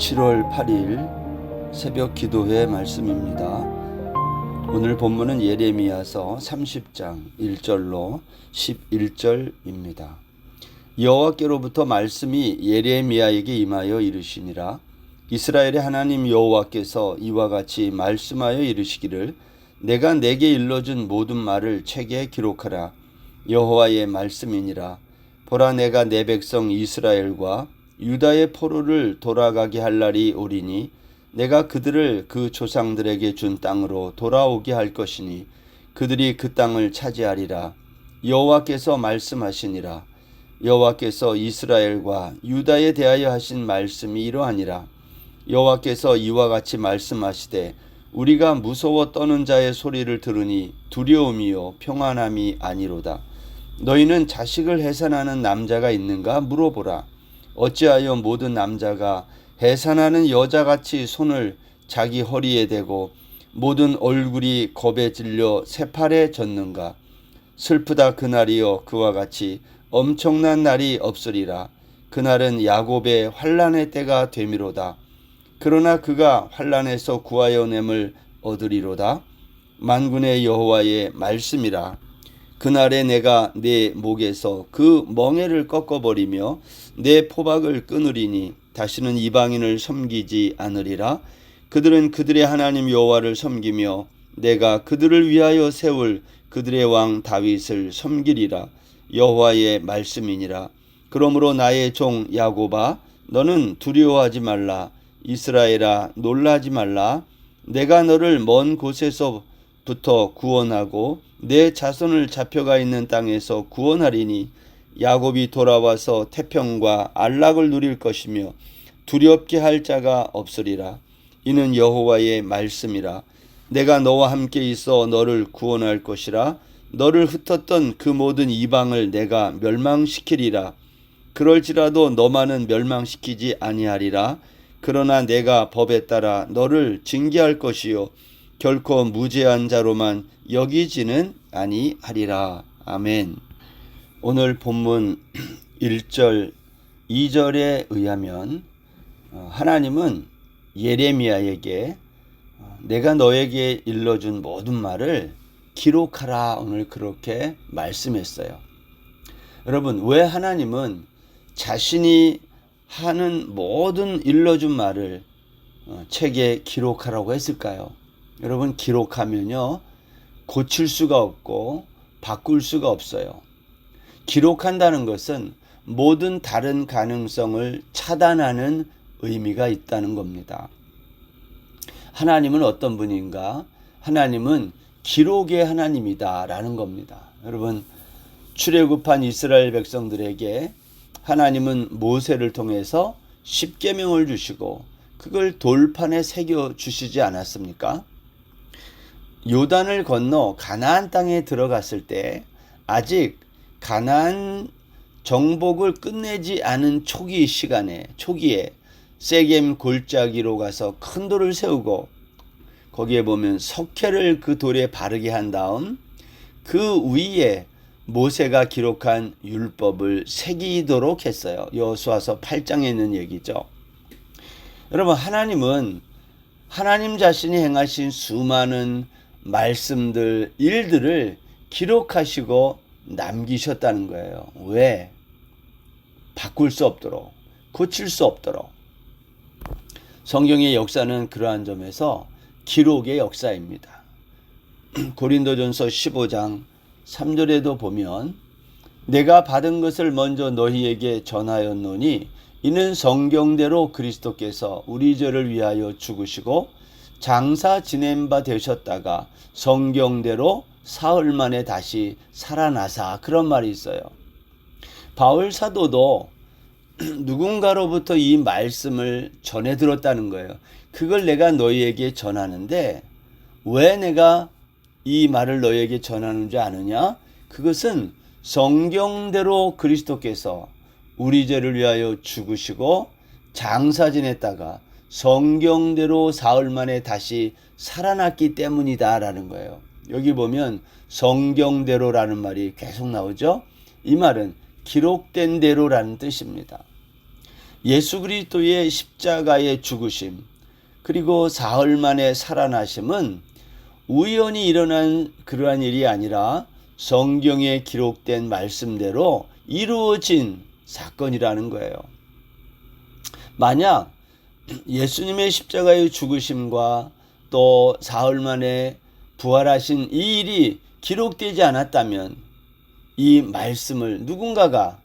7월 8일 새벽 기도회 말씀입니다. 오늘 본문은 예레미야서 30장 1절로 11절입니다. 여호와께로부터 말씀이 예레미야에게 임하여 이르시니라. 이스라엘의 하나님 여호와께서 이와 같이 말씀하여 이르시기를 내가 내게 일러준 모든 말을 책에 기록하라. 여호와의 말씀이니라. 보라, 내가 내 백성 이스라엘과 유다의 포로를 돌아가게 할 날이 오리니 내가 그들을 그 조상들에게 준 땅으로 돌아오게 할 것이니 그들이 그 땅을 차지하리라. 여호와께서 말씀하시니라. 여호와께서 이스라엘과 유다에 대하여 하신 말씀이 이러하니라. 여호와께서 이와 같이 말씀하시되 우리가 무서워 떠는 자의 소리를 들으니 두려움이요 평안함이 아니로다. 너희는 자식을 해산하는 남자가 있는가 물어보라. 어찌하여 모든 남자가 해산하는 여자같이 손을 자기 허리에 대고 모든 얼굴이 겁에 질려 새팔에 젖는가. 슬프다 그날이여, 그와 같이 엄청난 날이 없으리라. 그날은 야곱의 환난의 때가 되미로다. 그러나 그가 환난에서 구하여 냄을 얻으리로다. 만군의 여호와의 말씀이라. 그날에 내가 내 목에서 그 멍에를 꺾어버리며 내 포박을 끊으리니 다시는 이방인을 섬기지 않으리라. 그들은 그들의 하나님 여호와를 섬기며 내가 그들을 위하여 세울 그들의 왕 다윗을 섬기리라. 여호와의 말씀이니라. 그러므로 나의 종 야곱아, 너는 두려워하지 말라. 이스라엘아, 놀라지 말라. 내가 너를 먼 곳에서부터 구원하고 내 자손을 잡혀가 있는 땅에서 구원하리니 야곱이 돌아와서 태평과 안락을 누릴 것이며 두렵게 할 자가 없으리라. 이는 여호와의 말씀이라. 내가 너와 함께 있어 너를 구원할 것이라. 너를 흩었던 그 모든 이방을 내가 멸망시키리라. 그럴지라도 너만은 멸망시키지 아니하리라. 그러나 내가 법에 따라 너를 징계할 것이요 결코 무죄한 자로만 여기지는 아니하리라. 아멘. 오늘 본문 1절 2절에 의하면 하나님은 예레미야에게 내가 너에게 일러준 모든 말을 기록하라, 오늘 그렇게 말씀했어요. 여러분, 왜 하나님은 자신이 하는 모든 일러준 말을 책에 기록하라고 했을까요? 여러분, 기록하면요 고칠 수가 없고 바꿀 수가 없어요. 기록한다는 것은 모든 다른 가능성을 차단하는 의미가 있다는 겁니다. 하나님은 어떤 분인가? 하나님은 기록의 하나님이다 라는 겁니다. 여러분, 출애굽한 이스라엘 백성들에게 하나님은 모세를 통해서 십계명을 주시고 그걸 돌판에 새겨 주시지 않았습니까? 요단을 건너 가나안 땅에 들어갔을 때 아직 가나안 정복을 끝내지 않은 초기에 세겜 골짜기로 가서 큰 돌을 세우고 거기에 보면 석회를 그 돌에 바르게 한 다음 그 위에 모세가 기록한 율법을 새기도록 했어요. 여호수아서 8장에 있는 얘기죠. 여러분, 하나님은 하나님 자신이 행하신 수많은 말씀들, 일들을 기록하시고 남기셨다는 거예요. 왜? 바꿀 수 없도록, 고칠 수 없도록. 성경의 역사는 그러한 점에서 기록의 역사입니다. 고린도전서 15장 3절에도 보면 내가 받은 것을 먼저 너희에게 전하였노니 이는 성경대로 그리스도께서 우리 죄를 위하여 죽으시고 장사 지낸 바 되셨다가 성경대로 사흘 만에 다시 살아나사, 그런 말이 있어요. 바울 사도도 누군가로부터 이 말씀을 전해 들었다는 거예요. 그걸 내가 너희에게 전하는데 왜 내가 이 말을 너희에게 전하는 줄 아느냐? 그것은 성경대로 그리스도께서 우리 죄를 위하여 죽으시고 장사 지냈다가 성경대로 사흘 만에 다시 살아났기 때문이다 라는 거예요. 여기 보면 성경대로라는 말이 계속 나오죠. 이 말은 기록된 대로라는 뜻입니다. 예수 그리스도의 십자가의 죽으심 그리고 사흘 만에 살아나심은 우연히 일어난 그러한 일이 아니라 성경에 기록된 말씀대로 이루어진 사건이라는 거예요. 만약 예수님의 십자가의 죽으심과 또 사흘 만에 부활하신 이 일이 기록되지 않았다면 이 말씀을 누군가가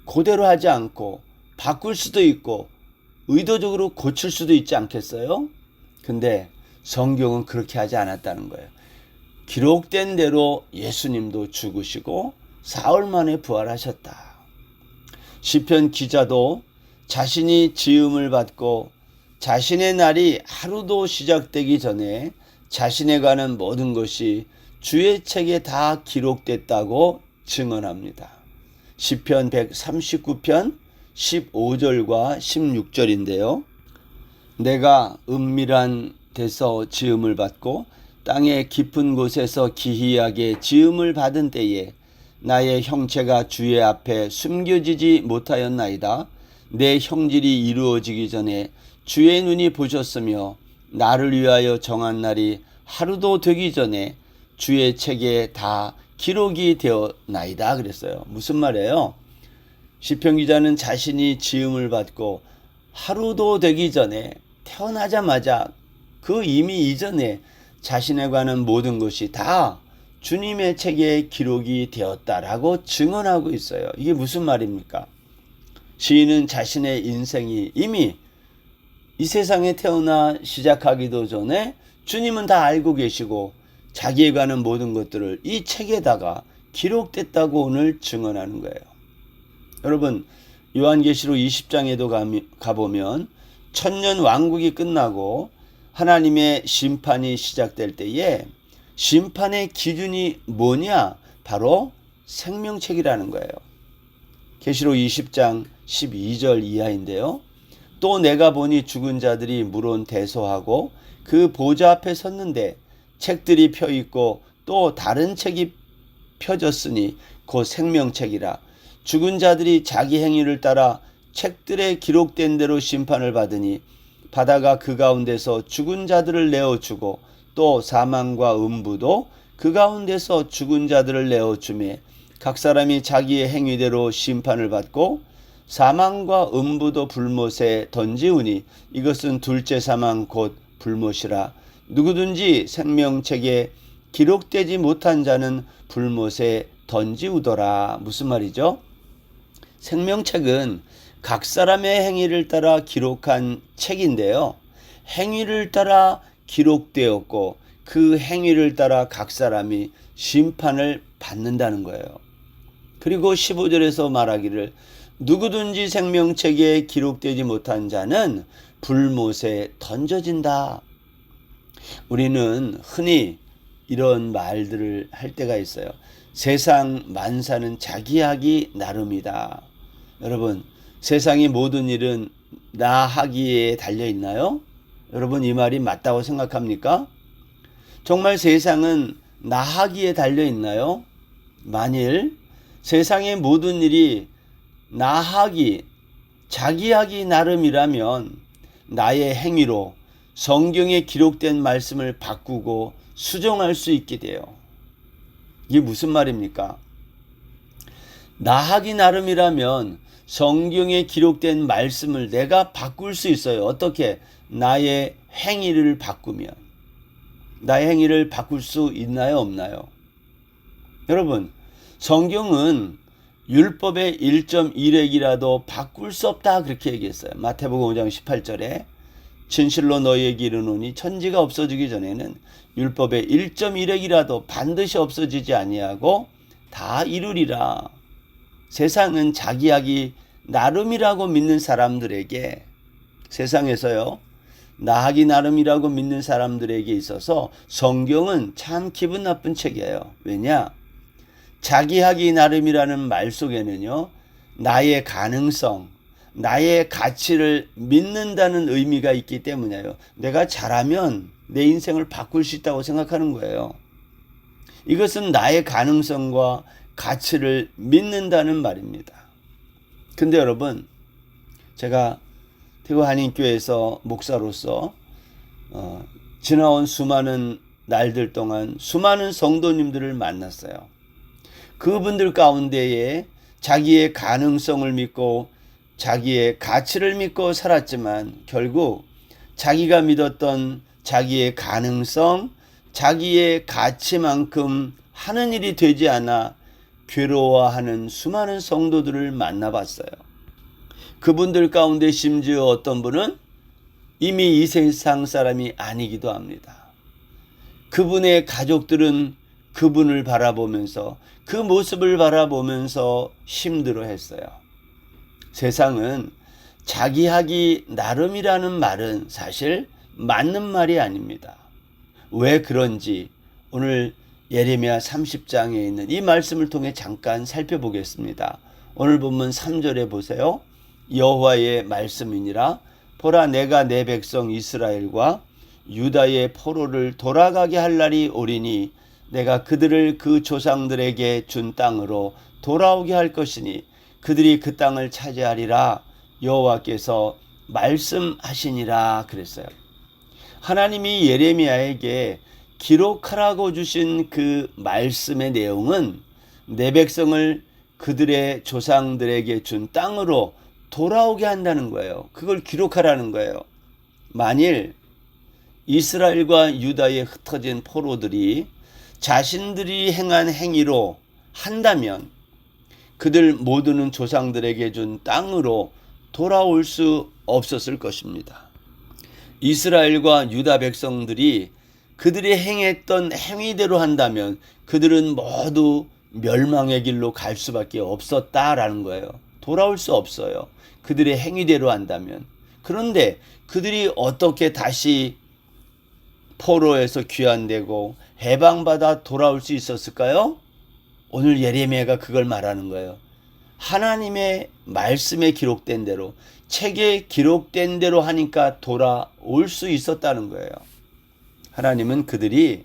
그대로 하지 않고 바꿀 수도 있고 의도적으로 고칠 수도 있지 않겠어요? 근데 성경은 그렇게 하지 않았다는 거예요. 기록된 대로 예수님도 죽으시고 사흘 만에 부활하셨다. 시편 기자도 자신이 지음을 받고 자신의 날이 하루도 시작되기 전에 자신에 관한 모든 것이 주의 책에 다 기록됐다고 증언합니다. 시편 139편 15절과 16절인데요. 내가 은밀한 데서 지음을 받고 땅의 깊은 곳에서 기이하게 지음을 받은 때에 나의 형체가 주의 앞에 숨겨지지 못하였나이다. 내 형질이 이루어지기 전에 주의 눈이 보셨으며 나를 위하여 정한 날이 하루도 되기 전에 주의 책에 다 기록이 되었나이다 그랬어요. 무슨 말이에요? 시편 기자는 자신이 지음을 받고 하루도 되기 전에 태어나자마자 그 이미 이전에 자신에 관한 모든 것이 다 주님의 책에 기록이 되었다라고 증언하고 있어요. 이게 무슨 말입니까? 시인은 자신의 인생이 이미 이 세상에 태어나 시작하기도 전에 주님은 다 알고 계시고 자기에 관한 모든 것들을 이 책에다가 기록됐다고 오늘 증언하는 거예요. 여러분, 요한계시록 20장에도 가보면 천년 왕국이 끝나고 하나님의 심판이 시작될 때에 심판의 기준이 뭐냐? 바로 생명책이라는 거예요. 계시록 20장 12절 이하인데요. 또 내가 보니 죽은 자들이 물론 대소하고 그 보좌 앞에 섰는데 책들이 펴 있고 또 다른 책이 펴졌으니 곧 생명책이라. 죽은 자들이 자기 행위를 따라 책들에 기록된 대로 심판을 받으니 바다가 그 가운데서 죽은 자들을 내어주고 또 사망과 음부도 그 가운데서 죽은 자들을 내어주매 각 사람이 자기의 행위대로 심판을 받고 사망과 음부도 불못에 던지우니 이것은 둘째 사망 곧 불못이라. 누구든지 생명책에 기록되지 못한 자는 불못에 던지우더라. 무슨 말이죠? 생명책은 각 사람의 행위를 따라 기록한 책인데요. 행위를 따라 기록되었고 그 행위를 따라 각 사람이 심판을 받는다는 거예요. 그리고 15절에서 말하기를 누구든지 생명책에 기록되지 못한 자는 불못에 던져진다. 우리는 흔히 이런 말들을 할 때가 있어요. 세상 만사는 자기 하기 나름이다. 여러분, 세상의 모든 일은 나 하기에 달려 있나요? 여러분, 이 말이 맞다고 생각합니까? 정말 세상은 나 하기에 달려 있나요? 만일 세상의 모든 일이 나 하기, 자기 하기 나름이라면 나의 행위로 성경에 기록된 말씀을 바꾸고 수정할 수 있게 돼요. 이게 무슨 말입니까? 나 하기 나름이라면 성경에 기록된 말씀을 내가 바꿀 수 있어요. 어떻게? 나의 행위를 바꾸면. 나의 행위를 바꿀 수 있나요? 없나요? 여러분, 성경은 율법의 1.1획이라도 바꿀 수 없다 그렇게 얘기했어요. 마태복음 5장 18절에 진실로 너희에게 이르노니 천지가 없어지기 전에는 율법의 1.1획이라도 반드시 없어지지 아니하고 다 이루리라. 세상은 자기 하기 나름이라고 믿는 사람들에게, 세상에서요, 나 하기 나름이라고 믿는 사람들에게 있어서 성경은 참 기분 나쁜 책이에요. 왜냐? 자기 하기 나름이라는 말 속에는요, 나의 가능성, 나의 가치를 믿는다는 의미가 있기 때문이에요. 내가 잘하면 내 인생을 바꿀 수 있다고 생각하는 거예요. 이것은 나의 가능성과 가치를 믿는다는 말입니다. 근데 여러분, 제가 대구 한인교회에서 목사로서 지나온 수많은 날들 동안 수많은 성도님들을 만났어요. 그분들 가운데에 자기의 가능성을 믿고 자기의 가치를 믿고 살았지만 결국 자기가 믿었던 자기의 가능성, 자기의 가치만큼 하는 일이 되지 않아 괴로워하는 수많은 성도들을 만나봤어요. 그분들 가운데 심지어 어떤 분은 이미 이 세상 사람이 아니기도 합니다. 그분의 가족들은 그분을 바라보면서 그 모습을 바라보면서 힘들어했어요. 세상은 자기 하기 나름이라는 말은 사실 맞는 말이 아닙니다. 왜 그런지 오늘 예레미야 30장에 있는 이 말씀을 통해 잠깐 살펴보겠습니다. 오늘 본문 3절에 보세요. 여호와의 말씀이니라. 보라, 내가 내 백성 이스라엘과 유다의 포로를 돌아가게 할 날이 오리니 내가 그들을 그 조상들에게 준 땅으로 돌아오게 할 것이니 그들이 그 땅을 차지하리라. 여호와께서 말씀하시니라 그랬어요. 하나님이 예레미야에게 기록하라고 주신 그 말씀의 내용은 내 백성을 그들의 조상들에게 준 땅으로 돌아오게 한다는 거예요. 그걸 기록하라는 거예요. 만일 이스라엘과 유다에 흩어진 포로들이 자신들이 행한 행위로 한다면 그들 모두는 조상들에게 준 땅으로 돌아올 수 없었을 것입니다. 이스라엘과 유다 백성들이 그들이 행했던 행위대로 한다면 그들은 모두 멸망의 길로 갈 수밖에 없었다라는 거예요. 돌아올 수 없어요. 그들의 행위대로 한다면. 그런데 그들이 어떻게 다시 포로에서 귀환되고 해방받아 돌아올 수 있었을까요? 오늘 예레미야가 그걸 말하는 거예요. 하나님의 말씀에 기록된 대로, 책에 기록된 대로 하니까 돌아올 수 있었다는 거예요. 하나님은 그들이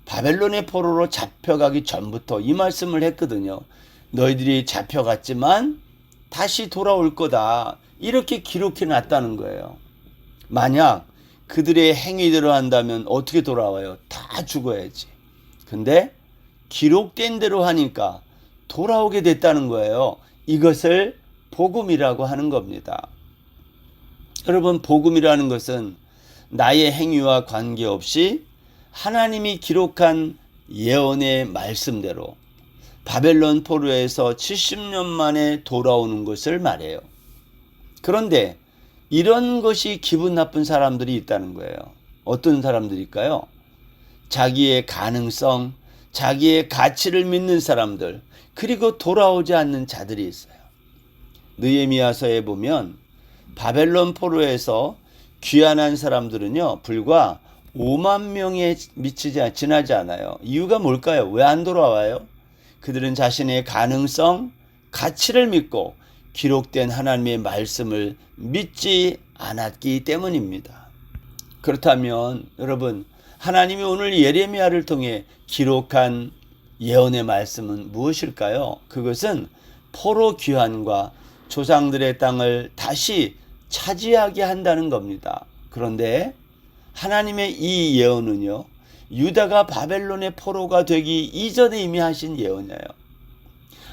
바벨론의 포로로 잡혀가기 전부터 이 말씀을 했거든요. 너희들이 잡혀갔지만 다시 돌아올 거다. 이렇게 기록해 놨다는 거예요. 만약 그들의 행위대로 한다면 어떻게 돌아와요? 다 죽어야지. 근데 기록된 대로 하니까 돌아오게 됐다는 거예요. 이것을 복음이라고 하는 겁니다. 여러분, 복음이라는 것은 나의 행위와 관계없이 하나님이 기록한 예언의 말씀대로 바벨론 포로에서 70년 만에 돌아오는 것을 말해요. 그런데 이런 것이 기분 나쁜 사람들이 있다는 거예요. 어떤 사람들일까요? 자기의 가능성, 자기의 가치를 믿는 사람들, 그리고 돌아오지 않는 자들이 있어요. 느헤미야서에 보면 바벨론 포로에서 귀환한 사람들은요, 불과 5만 명에 지나지 않아요. 이유가 뭘까요? 왜 안 돌아와요? 그들은 자신의 가능성, 가치를 믿고 기록된 하나님의 말씀을 믿지 않았기 때문입니다. 그렇다면 여러분, 하나님이 오늘 예레미야를 통해 기록한 예언의 말씀은 무엇일까요? 그것은 포로 귀환과 조상들의 땅을 다시 차지하게 한다는 겁니다. 그런데 하나님의 이 예언은요, 유다가 바벨론의 포로가 되기 이전에 이미 하신 예언이에요.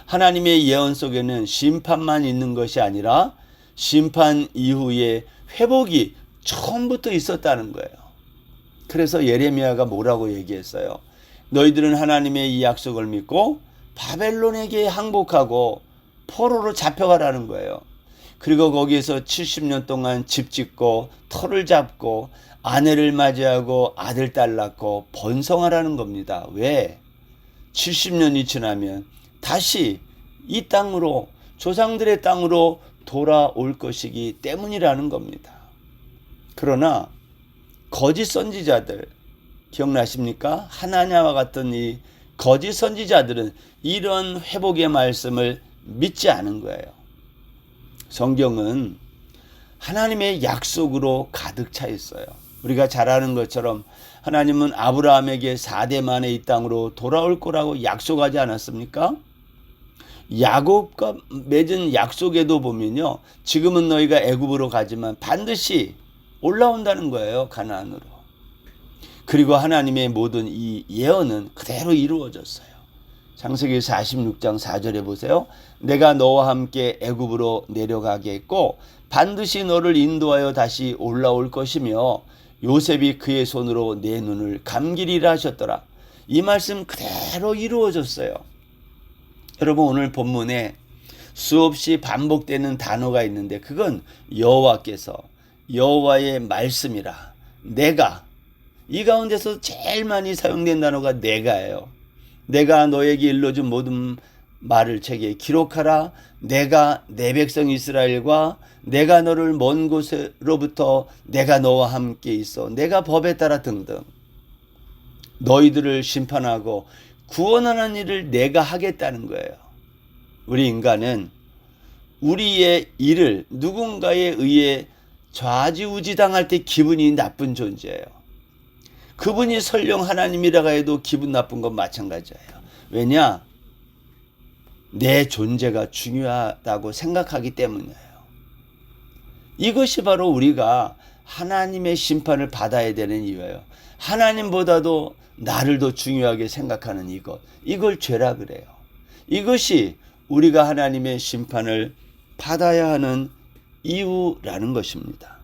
하나님의 예언 속에는 심판만 있는 것이 아니라 심판 이후에 회복이 처음부터 있었다는 거예요. 그래서 예레미야가 뭐라고 얘기했어요? 너희들은 하나님의 이 약속을 믿고 바벨론에게 항복하고 포로로 잡혀가라는 거예요. 그리고 거기에서 70년 동안 집 짓고 터를 잡고 아내를 맞이하고 아들 딸 낳고 번성하라는 겁니다. 왜? 70년이 지나면 다시 이 땅으로, 조상들의 땅으로 돌아올 것이기 때문이라는 겁니다. 그러나 거짓 선지자들 기억나십니까? 하나냐와 같은 이 거짓 선지자들은 이런 회복의 말씀을 믿지 않은 거예요. 성경은 하나님의 약속으로 가득 차 있어요. 우리가 잘 아는 것처럼 하나님은 아브라함에게 4대 만에 이 땅으로 돌아올 거라고 약속하지 않았습니까? 야곱과 맺은 약속에도 보면요, 지금은 너희가 애굽으로 가지만 반드시 올라온다는 거예요, 가나안으로. 그리고 하나님의 모든 이 예언은 그대로 이루어졌어요. 창세기 46장 4절에 보세요. 내가 너와 함께 애굽으로 내려가게 했고 반드시 너를 인도하여 다시 올라올 것이며 요셉이 그의 손으로 내 눈을 감기리라 하셨더라. 이 말씀 그대로 이루어졌어요. 여러분, 오늘 본문에 수없이 반복되는 단어가 있는데 그건 여호와께서, 여호와의 말씀이라, 내가, 이 가운데서 제일 많이 사용된 단어가 내가예요. 내가 너에게 일러준 모든 말을 책에 기록하라. 내가 내 백성 이스라엘과 내가 너를 먼 곳으로부터 내가 너와 함께 있어 내가 법에 따라 등등 너희들을 심판하고 구원하는 일을 내가 하겠다는 거예요. 우리 인간은 우리의 일을 누군가에 의해 좌지우지당할 때 기분이 나쁜 존재예요. 그분이 설령 하나님이라고 해도 기분 나쁜 건 마찬가지예요. 왜냐? 내 존재가 중요하다고 생각하기 때문이에요. 이것이 바로 우리가 하나님의 심판을 받아야 되는 이유예요. 하나님보다도 나를 더 중요하게 생각하는 이걸 죄라 그래요. 이것이 우리가 하나님의 심판을 받아야 하는 이유라는 것입니다.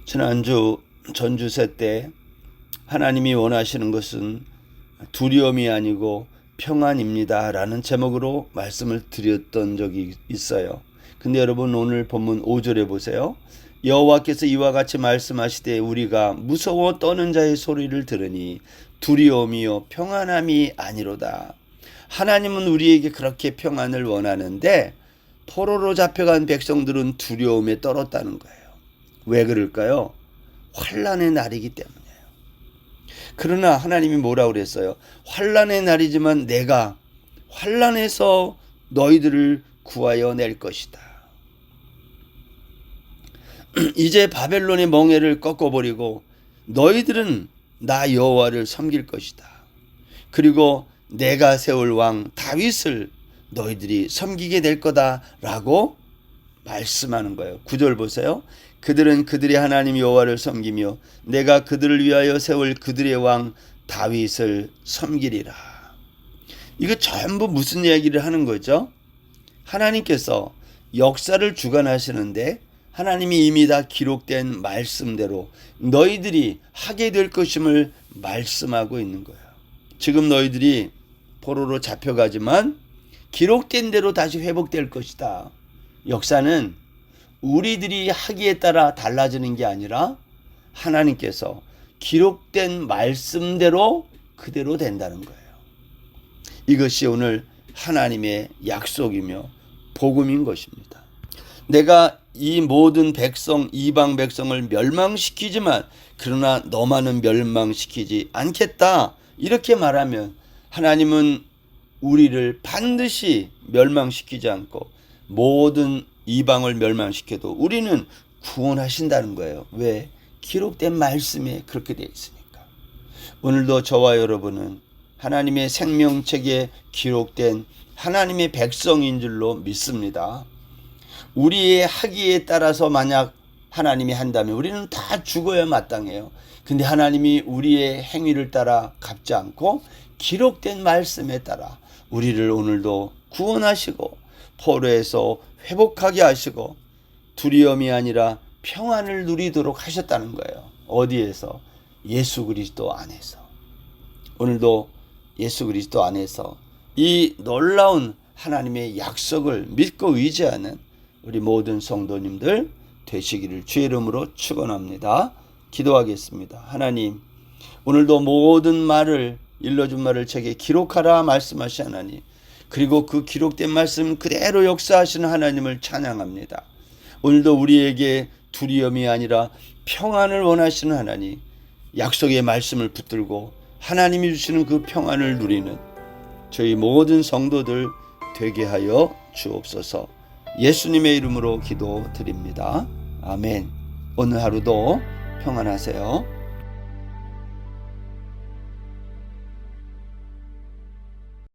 지난주 전주세 때 하나님이 원하시는 것은 두려움이 아니고 평안입니다 라는 제목으로 말씀을 드렸던 적이 있어요. 근데 여러분, 오늘 본문 5절에 보세요. 여호와께서 이와 같이 말씀하시되 우리가 무서워 떠는 자의 소리를 들으니 두려움이요 평안함이 아니로다. 하나님은 우리에게 그렇게 평안을 원하는데 포로로 잡혀간 백성들은 두려움에 떨었다는 거예요. 왜 그럴까요? 환난의 날이기 때문이에요. 그러나 하나님이 뭐라고 그랬어요? 환난의 날이지만 내가 환난에서 너희들을 구하여 낼 것이다. 이제 바벨론의 멍에를 꺾어버리고 너희들은 나 여호와를 섬길 것이다. 그리고 내가 세울 왕 다윗을 너희들이 섬기게 될 거다라고 말씀하는 거예요. 9절 보세요. 그들은 그들의 하나님 여호와를 섬기며 내가 그들을 위하여 세울 그들의 왕 다윗을 섬기리라. 이거 전부 무슨 이야기를 하는 거죠? 하나님께서 역사를 주관하시는데 하나님이 이미 다 기록된 말씀대로 너희들이 하게 될 것임을 말씀하고 있는 거예요. 지금 너희들이 포로로 잡혀가지만 기록된 대로 다시 회복될 것이다. 역사는 우리들이 하기에 따라 달라지는 게 아니라 하나님께서 기록된 말씀대로 그대로 된다는 거예요. 이것이 오늘 하나님의 약속이며 복음인 것입니다. 내가 이 모든 백성, 이방 백성을 멸망시키지만 그러나 너만은 멸망시키지 않겠다. 이렇게 말하면 하나님은 우리를 반드시 멸망시키지 않고 모든 이방을 멸망시켜도 우리는 구원하신다는 거예요. 왜? 기록된 말씀에 그렇게 되어 있으니까. 오늘도 저와 여러분은 하나님의 생명책에 기록된 하나님의 백성인 줄로 믿습니다. 우리의 하기에 따라서 만약 하나님이 한다면 우리는 다 죽어야 마땅해요. 근데 하나님이 우리의 행위를 따라 갚지 않고 기록된 말씀에 따라 우리를 오늘도 구원하시고 포로에서 회복하게 하시고 두려움이 아니라 평안을 누리도록 하셨다는 거예요. 어디에서? 예수 그리스도 안에서. 오늘도 예수 그리스도 안에서 이 놀라운 하나님의 약속을 믿고 의지하는 우리 모든 성도님들 되시기를 주의 이름으로 축원합니다. 기도하겠습니다. 하나님, 오늘도 모든 말을 일러준 말을 책에 기록하라 말씀하신 하나님, 그리고 그 기록된 말씀 그대로 역사하시는 하나님을 찬양합니다. 오늘도 우리에게 두려움이 아니라 평안을 원하시는 하나님, 약속의 말씀을 붙들고 하나님이 주시는 그 평안을 누리는 저희 모든 성도들 되게 하여 주옵소서. 예수님의 이름으로 기도드립니다. 아멘. 오늘 하루도 평안하세요.